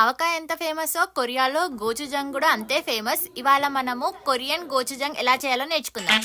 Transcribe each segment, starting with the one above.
ఆవకాయ ఎంత ఫేమసో కొరియాలో గోచుజంగ్ కూడా అంతే ఫేమస్. ఇవాళ మనము కొరియన్ గోచుజంగ్ ఎలా చేయాలో నేర్చుకుందాం.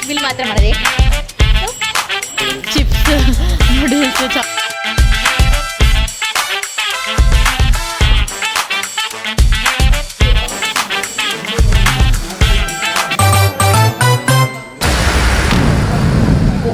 వీళ్ళు మాత్రం మనది చిప్స్ నూడిల్స్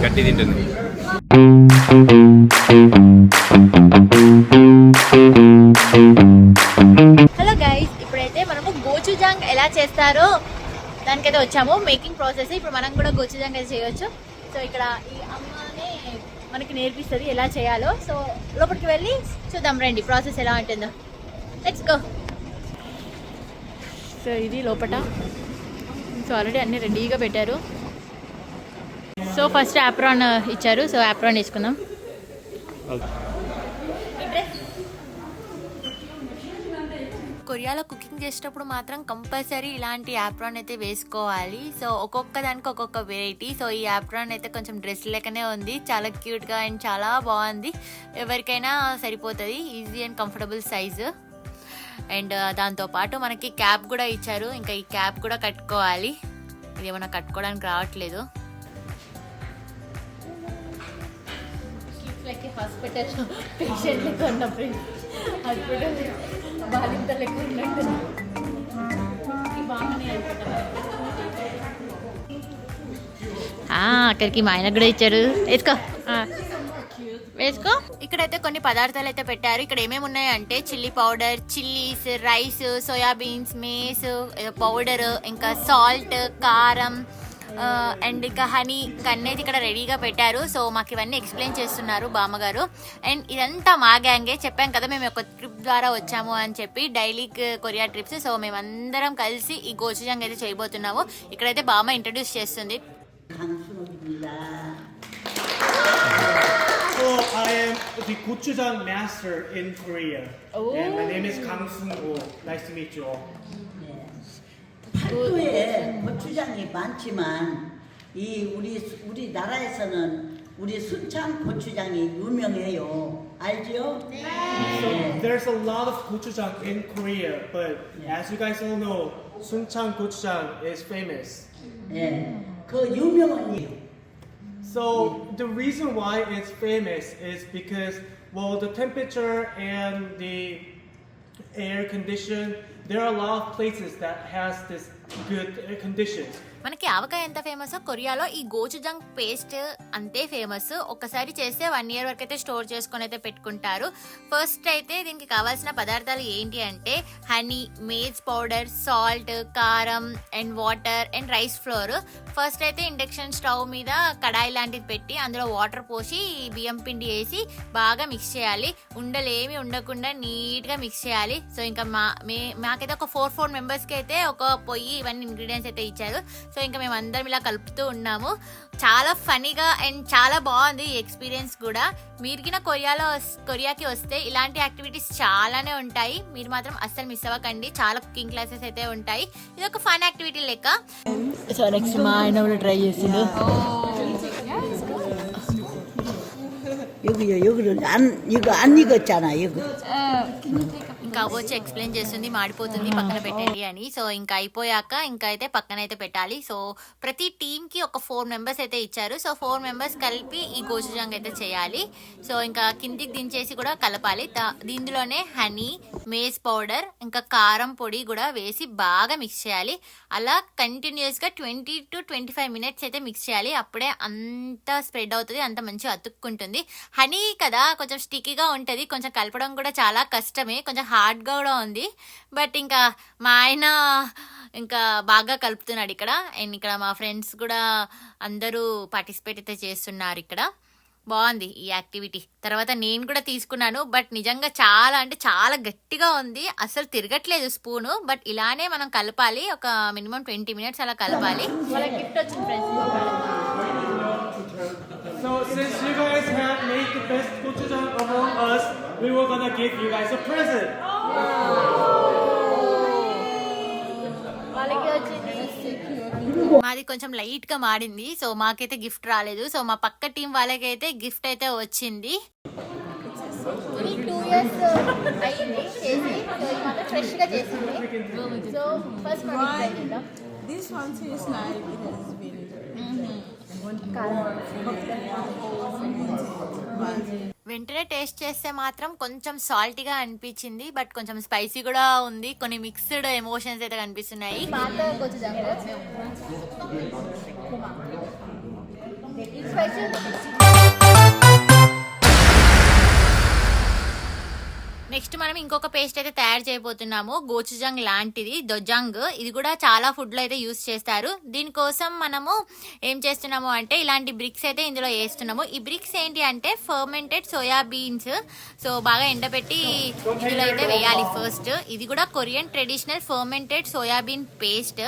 గట్టి తింటుంది. హలో గైస్, ఇప్పుడైతే మనము గోచుజాంగ్ ఎలా చేస్తారో దానికైతే వచ్చాము. మేకింగ్ ప్రాసెస్ ఇప్పుడు మనం కూడా గోచుజాంగ్ అయితే చేయొచ్చు. సో ఇక్కడ ఈ అమ్మనే మనకి నేర్పిస్తుంది ఎలా చేయాలో. సో లోపలికి వెళ్ళి చూద్దాం రండి ప్రాసెస్ ఎలా ఉంటుందో. Let's go. సో ఇది లోపల. సో ఆల్రెడీ అన్నీ రెడీగా పెట్టారు. సో ఫస్ట్ యాప్రాన్ ఇచ్చారు. సో యాప్రాన్ వేసుకుందాం. కొరియాలో కుకింగ్ చేసేటప్పుడు మాత్రం కంపల్సరీ ఇలాంటి యాప్రాన్ అయితే వేసుకోవాలి. సో ఒక్కొక్క దానికి ఒక్కొక్క వెరైటీ. సో ఈ యాప్రాన్ అయితే కొంచెం డ్రెస్ లెక్కనే ఉంది, చాలా క్యూట్గా అండ్ చాలా బాగుంది. ఎవరికైనా సరిపోతుంది, easy and comfortable size. And దాంతోపాటు మనకి క్యాప్ కూడా ఇచ్చారు. ఇంకా ఈ క్యాప్ కూడా కట్టుకోవాలి. ఇది ఏమన్నా కట్టుకోవడానికి రావట్లేదు. హాస్పిటల్ పేషెంట్ లెక్క ఉన్న ఫ్రెండ్స్, హాస్పిటల్ బాలింత లెక్క ఉన్నట్టు అక్కడికి మా ఆయన కూడా ఇచ్చారు. వేసుకో వేసుకో. ఇక్కడైతే కొన్ని పదార్థాలు అయితే పెట్టారు. ఇక్కడ ఏమేమి ఉన్నాయంటే chilli powder, chillies, rice, soybeans, mace powder, ఇంకా సాల్ట్, కారం అండ్ ఇంకా హనీ కన్నైతే ఇక్కడ రెడీగా పెట్టారు. సో మాకు ఇవన్నీ ఎక్స్ప్లెయిన్ చేస్తున్నారు బామ్మగారు. అండ్ ఇదంతా మా గ్యాంగే. చెప్పాం కదా మేము ఒక ట్రిప్ ద్వారా వచ్చాము అని చెప్పి, డైలీ కొరియా ట్రిప్స్. సో మేమందరం కలిసి ఈ గోచుజాంగ్ అయితే చేయబోతున్నాము. ఇక్కడైతే బామ్మ ఇంట్రడ్యూస్ చేస్తుంది. So I am the gochujang master in Korea. Oh. And my name is Kang Sung-ho. Nice to meet you all. 팔도에 고추장이 많지만 이 우리나라에서는 우리 순창 고추장이 유명해요. 알죠? So there's a lot of gochujang in Korea, but as you guys all know, Sunchang gochujang is famous. 예, 그 유명한 이유. So the reason why it's famous is because, well, the temperature and the air condition, there are a lot of places that has this good air conditions. మనకి ఆవకాయ ఎంత famous కొరియాలో ఈ gochujang paste అంతే famous. ఒక్కసారి చేస్తే 1 year వరకు అయితే store చేసుకొని అయితే పెట్టుకుంటారు. ఫస్ట్ అయితే దీనికి కావాల్సిన పదార్థాలు ఏంటి అంటే హనీ, మేజ్ పౌడర్, సాల్ట్, కారం and water and rice flour. First అయితే ఇండక్షన్ స్టవ్ మీద కడాయి లాంటిది పెట్టి అందులో వాటర్ పోసి బియ్యం పిండి వేసి బాగా మిక్స్ చేయాలి. ఉండలేమి ఉండకుండా నీట్గా మిక్స్ చేయాలి. సో ఇంకా మాకైతే ఒక 4 మెంబర్స్కి అయితే ఒక పొయ్యి ఇవన్నీ ఇంగ్రీడియంట్స్ అయితే ఇచ్చారు. సో ఇంకా మేము అందరం ఇలా కలుపుతూ ఉన్నాము. చాలా ఫనీగా అండ్ చాలా బాగుంది ఈ ఎక్స్పీరియన్స్ కూడా. మీరుకిన కొరియాకి వస్తే ఇలాంటి యాక్టివిటీస్ చాలానే ఉంటాయి. మీరు మాత్రం అస్సలు మిస్ అవ్వకండి. చాలా కుకింగ్ క్లాసెస్ అయితే ఉంటాయి. ఇది ఒక ఫన్ యాక్టివిటీ లెక్క. సో నెక్స్ట్ మా ఆయన కూడా ట్రై చేసిండు. 여기를 이거 안 익었잖아 이거. ఇంకా వచ్చి ఎక్స్ప్లెయిన్ చేస్తుంది మాడిపోతుంది పక్కన పెట్టండి అని. సో ఇంకా అయిపోయాక ఇంకా అయితే పక్కన అయితే పెట్టాలి. సో ప్రతి టీంకి ఒక 4 మెంబర్స్ అయితే ఇచ్చారు. సో 4 మెంబర్స్ కలిపి ఈ గోచుజాంగ్ అయితే చేయాలి. సో ఇంకా కిందికి దించేసి కూడా కలపాలి. దీనిలోనే హనీ, మేజ్ పౌడర్ ఇంకా కారం పొడి కూడా వేసి బాగా మిక్స్ చేయాలి. అలా కంటిన్యూస్గా 20 to 25 minutes అయితే మిక్స్ చేయాలి. అప్పుడే అంత స్ప్రెడ్ అవుతుంది, అంత మంచిగా అతుక్కుంటుంది. హనీ కదా కొంచెం స్టిక్కీగా ఉంటుంది, కొంచెం కలపడం కూడా చాలా కష్టమే, కొంచెం హార్డ్గా కూడా ఉంది. బట్ ఇంకా మా ఆయన ఇంకా బాగా కలుపుతున్నాడు ఇక్కడ. అండ్ ఇక్కడ మా ఫ్రెండ్స్ కూడా అందరూ పార్టిసిపేట్ అయితే చేస్తున్నారు. ఇక్కడ బాగుంది ఈ యాక్టివిటీ. తర్వాత నేను కూడా తీసుకున్నాను. బట్ నిజంగా చాలా అంటే చాలా గట్టిగా ఉంది, అసలు తిరగట్లేదు స్పూను. బట్ ఇలానే మనం కలపాలి, ఒక మినిమం 20 minutes అలా కలపాలి. గిఫ్ట్ వచ్చింది friends. So since you guys have made the best gochujang among us, we were gonna give you guys a present. మాది కొంచెం లైట్ గా మారింది, సో మాకైతే గిఫ్ట్ రాలేదు. సో మా పక్క టీం వాళ్ళకైతే గిఫ్ట్ అయితే వచ్చింది. 2 years అయింది చేసి, సో ఇది మాత్రం ఫ్రెష్ గా చేసింది. So first This one tastes like it has been వెంటనే టేస్ట్ చేస్తే మాత్రం కొంచెం సాల్టీగా అనిపించింది, బట్ కొంచెం స్పైసీ కూడా ఉంది. కొన్ని మిక్స్డ్ ఎమోషన్స్ అయితే కనిపిస్తున్నాయి. నెక్స్ట్ మనం ఇంకొక పేస్ట్ అయితే తయారు చేయబోతున్నాము. గోచుజంగ్ లాంటిది దొజంగ్, ఇది కూడా చాలా ఫుడ్ లో అయితే యూస్ చేస్తారు. దీనికోసం మనము ఏం చేస్తున్నాము అంటే ఇలాంటి బ్రిక్స్ అయితే ఇందులో వేస్తున్నాము. ఈ బ్రిక్స్ ఏంటి అంటే ఫర్మెంటెడ్ సోయా బీన్స్, సో బాగా ఎండబెట్టి ఇందులో అయితే వేయాలి ఫస్ట్. ఇది కూడా Korean traditional fermented soybean paste.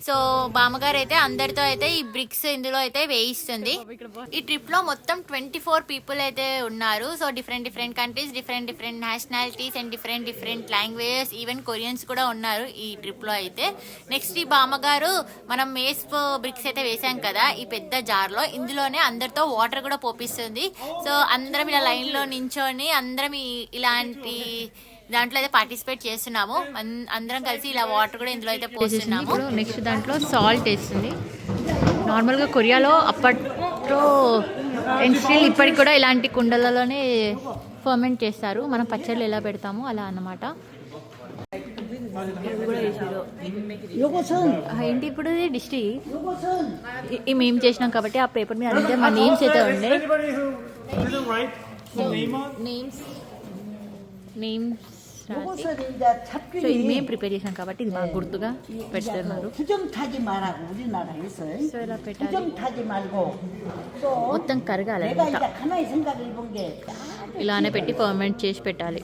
So బామ్మగారు అయితే అందరితో అయితే ఈ బ్రిక్స్ ఇందులో అయితే వేయిస్తుంది. ఈ ట్రిప్ లో మొత్తం 24 పీపుల్ అయితే ఉన్నారు. So different countries, different nationalities and different languages, even Koreans కూడా ఉన్నారు ఈ ట్రిప్ లో అయితే. నెక్స్ట్ ఈ బామ్మగారు మనం మేస్ బ్రిక్స్ అయితే వేసాం కదా ఈ పెద్ద జార్ లో, ఇందులోనే అందరితో వాటర్ కూడా పోపిస్తుంది. సో అందరం ఇలా లైన్ లో నించొని అందరం ఇలాంటి దాంట్లో అయితే పార్టిసిపేట్ చేస్తున్నాము. అందరం కలిసి ఇలా వాటర్ కూడా ఇందులో అయితే పోస్తున్నాము. నెక్స్ట్ దాంట్లో సాల్ట్ వేస్తుంది. నార్మల్గా కొరియాలో అప్పట్లో అండ్ స్టిల్ ఇప్పటికి కూడా ఇలాంటి కుండలలోనే ఫర్మెంట్ చేస్తారు. మనం పచ్చళ్ళు ఎలా పెడతాము అలా అన్నమాట. ఏంటి ఇప్పుడు డిస్ట్రీ మేము చేసినాం కాబట్టి ఆ పేపర్ మీద అడిగితే మా నేమ్స్ అయితే ఉండే. Anybody who didn't write the name on? Names 요것은 이제 so ఇది మేము 잡균이 ప్రిపేర్ చేసాం కాబట్టి ఇది మాకు గుర్తుగా పెడుతున్నారు. 투정 타지 말라고 우리나라에서 సో ఇలా పెట్టాలి, 투정 타지 말고 또 మొత్తం 내가 కరగాలన్నమాట. 이제 가만히 생각을 해본 게 ఇలానే పెట్టి ఫర్మెంట్ చేసి పెట్టాలి.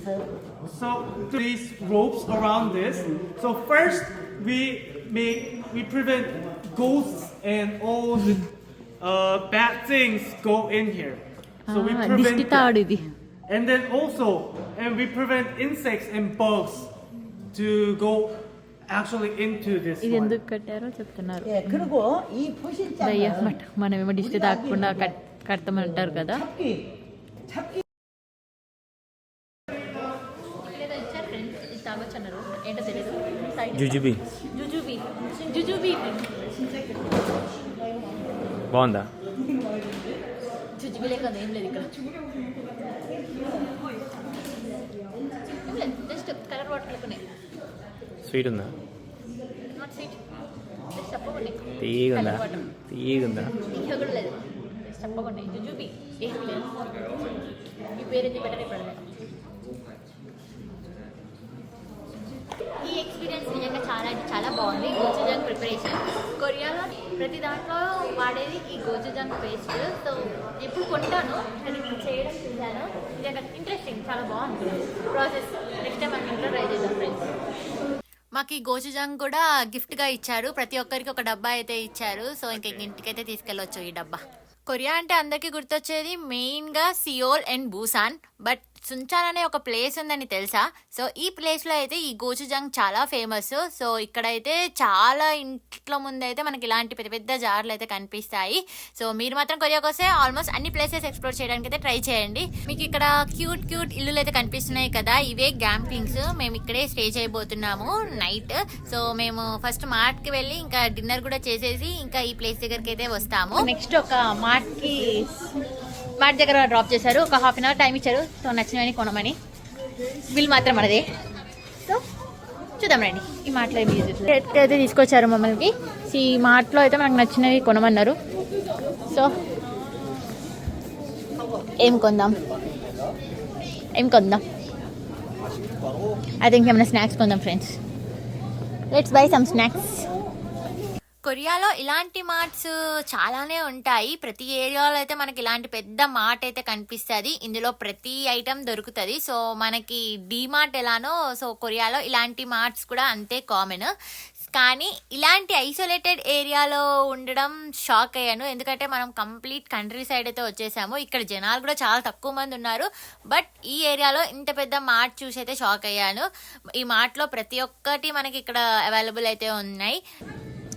So these ropes around this. So first we prevent ghosts and all the bad things go in here. So we దిష్టి prevent తాడు that. ఇది. And then also, and we prevent insects and bugs to go actually into this ఇది one. ఎందుకు కట్టారో చెప్తున్నారు. 예 그리고 이 దయ్య 포실장은 మట మనమేమో దిష్టి తాగకుండా కడతామంటారు కదా. 잡기 ఏంటో తెలియదు. జుజుబి జుజుబీ బాగుందా? జుజుబీ లేక ఏం లేదు ఇక్కడ. జస్ట్ కలర్ వాటర్ లేకున్నాయి, స్వీట్ ఉందా? నాట్ స్వీట్, జస్ట్ చప్పకుండా. తీయగుందా? తీయగుందా? ఇంకా కూడా లేదు, జస్ట్ చప్పకుండా. జుజుబీ ఏం లేదు. ఈ పేరు ఎందుకు పెట్టారు ఇప్పుడు? ఈ ఎక్స్పీరియన్స్ నిజంగా చాలా అంటే చాలా బాగుంది. గోచుజాంగ్ ప్రిపరేషన్ కొరియాలో ప్రతి దాంట్లో వాడేది ఈ గోచుజాంగ్ పేస్ట్. సో ఎప్పుడు కొంటాను కానీ ఇప్పుడు చేయడం చూశాను. నిజంగా ఇంట్రెస్టింగ్, చాలా బాగుంది ప్రాసెస్. నెక్స్ట్ టైం మనం ఇంట్లో ట్రై చేద్దాం ఫ్రెండ్స్. మాకు ఈ గోచుజాంగ్ కూడా గిఫ్ట్గా ఇచ్చారు. ప్రతి ఒక్కరికి ఒక డబ్బా అయితే ఇచ్చారు. సో ఇంకా ఇంటికైతే తీసుకెళ్ళొచ్చు ఈ డబ్బా. కొరియా అంటే అందరికీ గుర్తొచ్చేది మెయిన్గా సియోల్ అండ్ బూసాన్, బట్ సుంచాన్ అనే ఒక ప్లేస్ ఉందని తెలుసా? సో ఈ ప్లేస్లో అయితే ఈ గోచుజాంగ్ చాలా ఫేమస్. సో ఇక్కడైతే చాలా ఇంట్లో ముందైతే మనకి ఇలాంటి పెద్ద పెద్ద జార్లు అయితే కనిపిస్తాయి. సో మీరు మాత్రం కొరియాకి వస్తే ఆల్మోస్ట్ అన్ని ప్లేసెస్ ఎక్స్ప్లోర్ చేయడానికి అయితే ట్రై చేయండి. మీకు ఇక్కడ క్యూట్ ఇల్లులు అయితే కనిపిస్తున్నాయి కదా, ఇవే గ్యాంప్లింగ్స్. మేము ఇక్కడే స్టే చేయబోతున్నాము నైట్. సో మేము ఫస్ట్ మార్ట్కి వెళ్ళి ఇంకా డిన్నర్ కూడా చేసేసి ఇంకా ఈ ప్లేస్ దగ్గరికి అయితే వస్తాము. నెక్స్ట్ ఒక మార్ట్ దగ్గర డ్రాప్ చేశారు. ఒక హాఫ్ అన్ అవర్ టైం ఇచ్చారు. సో నచ్చినవని కొనమని. బిల్ మాత్రం మనదే. సో చూద్దాం రండి. ఈ మార్ట్లో అయితే తీసుకొచ్చారు మమ్మల్ని. ఈ మార్ట్లో అయితే మనకు నచ్చినవి కొనమన్నారు. సో ఏం కొందాం ఐ థింక్ ఏమైనా స్నాక్స్ కొందాం friends. Let's by some snacks. కొరియాలో ఇలాంటి మార్ట్స్ చాలానే ఉంటాయి. ప్రతి ఏరియాలో అయితే మనకి ఇలాంటి పెద్ద మార్ట్ అయితే కనిపిస్తుంది. ఇందులో ప్రతి ఐటమ్ దొరుకుతుంది. సో మనకి డీ మార్ట్ ఎలానో సో కొరియాలో ఇలాంటి మార్ట్స్ కూడా అంతే కామన్. కానీ ఇలాంటి ఐసోలేటెడ్ ఏరియాలో ఉండడం షాక్ అయ్యాను. ఎందుకంటే మనం కంప్లీట్ కంట్రీ సైడ్ అయితే వచ్చేసాము. ఇక్కడ జనాలు కూడా చాలా తక్కువ మంది ఉన్నారు. బట్ ఈ ఏరియాలో ఇంత పెద్ద మార్ట్ చూసి అయితే షాక్ అయ్యాను. ఈ మార్ట్లో ప్రతి ఒక్కటి మనకి ఇక్కడ అవైలబుల్ అయితే ఉన్నాయి.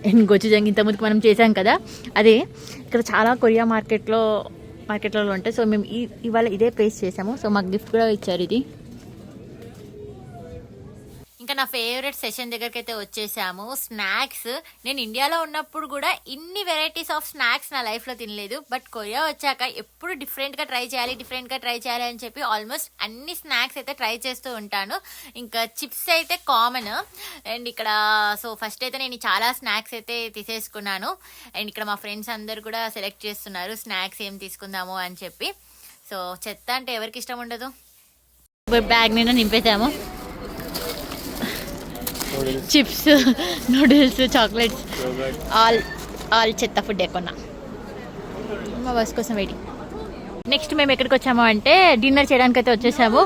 అండ్ గోచుజంగ్ ఇంతకుముందుకు మనం చేసాం కదా, అదే ఇక్కడ చాలా కొరియా మార్కెట్లలో ఉంటాయి. సో మేము ఇవాళ ఇదే ప్లేస్ చేసాము. సో మాకు గిఫ్ట్ కూడా ఇచ్చారు ఇది. ఇంకా నా ఫేవరెట్ సెషన్ దగ్గరికి అయితే వచ్చేసాము. స్నాక్స్, నేను ఇండియాలో ఉన్నప్పుడు కూడా ఇన్ని వెరైటీస్ ఆఫ్ స్నాక్స్ నా లైఫ్లో తినలేదు. బట్ కొరియా వచ్చాక ఎప్పుడు డిఫరెంట్గా ట్రై చేయాలి అని చెప్పి ఆల్మోస్ట్ అన్ని స్నాక్స్ అయితే ట్రై చేస్తూ ఉంటాను. ఇంకా చిప్స్ అయితే కామన్. అండ్ ఇక్కడ సో ఫస్ట్ అయితే నేను చాలా స్నాక్స్ అయితే తీసేసుకున్నాను. అండ్ ఇక్కడ మా ఫ్రెండ్స్ అందరు కూడా సెలెక్ట్ చేస్తున్నారు స్నాక్స్ ఏం తీసుకుందాము అని చెప్పి. సో చెత్త అంటే ఎవరికి ఇష్టం ఉండదు. బ్యాగ్ నిండా నింపేసాము. చిప్స్, నూడిల్స్, చాక్లెట్స్, ఆల్ చెత్త ఫుడ్ కొన్నా. మా బస్ కోసం వెయిటింగ్. నెక్స్ట్ మేము ఎక్కడికి వచ్చాము అంటే డిన్నర్ చేయడానికి అయితే వచ్చేసాము.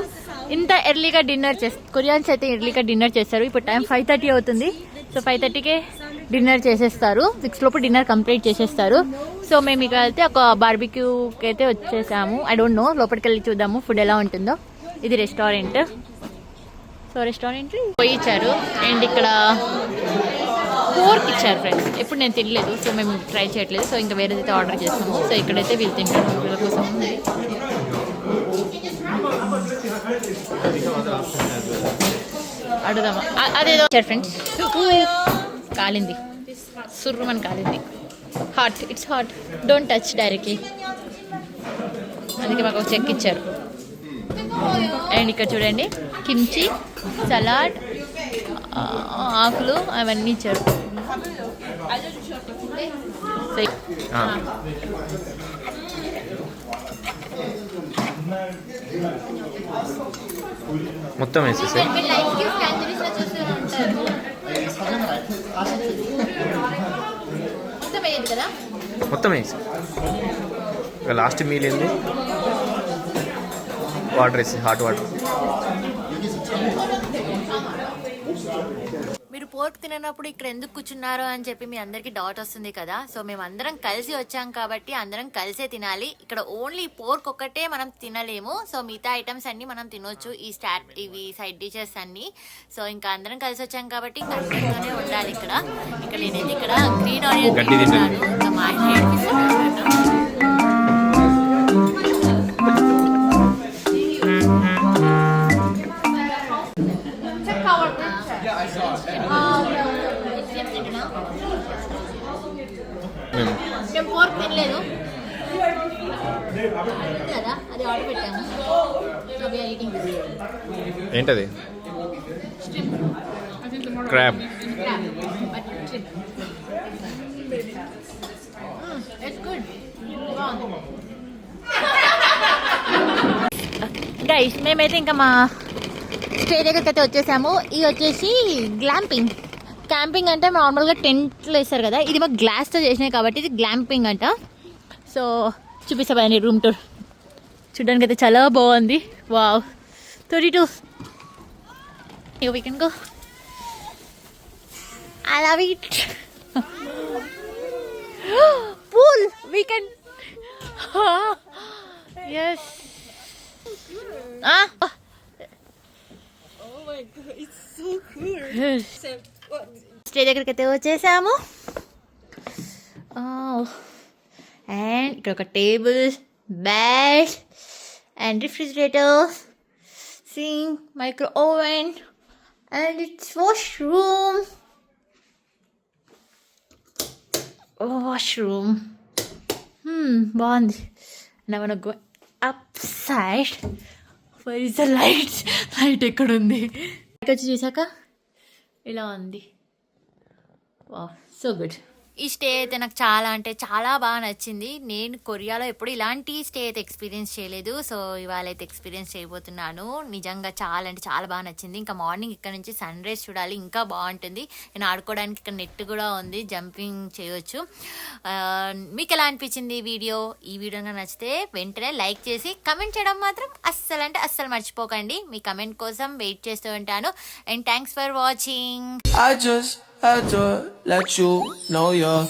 ఇంత ఎర్లీగా కొరియాన్స్ అయితే ఎర్లీగా డిన్నర్ చేస్తారు. ఇప్పుడు టైం 5:30 అవుతుంది. సో 5:30కే డిన్నర్ చేసేస్తారు. 6 లోపు డిన్నర్ కంప్లీట్ చేసేస్తారు. సో మేము ఇక వెళ్తే ఒక బార్బిక్యూకి అయితే వచ్చేసాము. ఐ డోంట్ నో, లోపలికి వెళ్ళి చూద్దాము ఫుడ్ ఎలా ఉంటుందో. ఇది రెస్టారెంట్. సో రెస్టారెంట్ పోయి ఇచ్చారు. అండ్ ఇక్కడ పోర్క్ ఇచ్చారు ఫ్రెండ్స్. ఎప్పుడు నేను తినలేదు, సో మేము ట్రై చేయట్లేదు. సో ఇంకా వేరేదైతే ఆర్డర్ చేస్తాము. సో ఇక్కడైతే వీళ్ళు తింటాము వీళ్ళ కోసం. అడుగుదామా? అదేదో ఇచ్చారు ఫ్రెండ్స్. కాలింది, సుర్రుమని కాలింది. Hot, it's hot, don't touch directly. అందుకే మాకు ఒక చెక్ ఇచ్చారు. అండ్ ఇక్కడ చూడండి కిమ్చి, సలాడ్, ఆకులు అవన్నీ ఇచ్చారు. మొత్తం వేసేసి మొత్తం వేసి లాస్ట్ మీల్ ఏంది? వాటర్ వేసి, హాట్ వాటర్. మీరు పోర్క్ తిననప్పుడు ఇక్కడ ఎందుకు కూర్చున్నారు అని చెప్పి మీ అందరికి డౌట్ వస్తుంది కదా. సో మేము అందరం కలిసి వచ్చాం కాబట్టి అందరం కలిసే తినాలి. ఇక్కడ ఓన్లీ పోర్క్ ఒక్కటే మనం తినలేము. సో మిగతా ఐటమ్స్ అన్ని మనం తినొచ్చు, ఇవి సైడ్ డిషెస్ అన్ని. సో ఇంకా అందరం కలిసి వచ్చాం కాబట్టి ఇంకా అందరితోనే ఉండాలి ఇక్కడ. నేనైతే ఇక్కడ గ్రీన్ ఆనియన్ తింటున్నాను. ఇంకా మా ఆయన ఏడిపిస్తున్నాడు. మేము పోర్క్ తినలేదు కదా, అది ఆర్డర్ పెట్టాము. ఏంటది? క్రాబ్. గైస్ మేమైతే ఇంకా మా స్టే దగ్గరికి అయితే వచ్చేసాము. ఇది వచ్చేసి గ్లాంపింగ్. క్యాంపింగ్ అంటే నార్మల్గా టెంట్లు వేస్తారు కదా, ఇది మాకు గ్లాస్తో చేసినాయి కాబట్టి ఇది గ్లాంపింగ్ అంట. సో చూపిస్తాను రూమ్ టూర్. చూడడానికి అయితే చాలా బాగుంది. Wow, 32. We can go. I love it. Pool. We can. Yes. Oh my god, it's so cool. Stay దగ్గరికి అయితే వచ్చేసాము. అండ్ ఇక్కడ ఒక table, bed and refrigerator, sink, micro oven and it's washroom. బాగుంది. Now I'm gonna go upside. Where is the light? Light ఎక్కడ ఉంది? వచ్చి చూసాక ఇలా ఉంది. Wow, so good. ఈ స్టే అయితే నాకు చాలా అంటే చాలా బాగా నచ్చింది. నేను కొరియాలో ఎప్పుడు ఇలాంటి స్టే అయితే ఎక్స్పీరియన్స్ చేయలేదు. సో ఇవాళ అయితే ఎక్స్పీరియన్స్ చేయబోతున్నాను. నిజంగా చాలా అంటే చాలా బాగా నచ్చింది. ఇంకా మార్నింగ్ ఇక్కడ నుంచి సన్ రైజ్ చూడాలి, ఇంకా బాగుంటుంది. నేను ఆడుకోవడానికి ఇక్కడ నెట్ కూడా ఉంది, జంపింగ్ చేయొచ్చు. మీకు ఎలా అనిపించింది ఈ వీడియో? ఈ వీడియో నచ్చితే వెంటనే లైక్ చేసి కమెంట్ చేయడం మాత్రం అస్సలు మర్చిపోకండి. మీ కమెంట్ కోసం వెయిట్ చేస్తూ ఉంటాను. And thanks for watching. had to let you know you're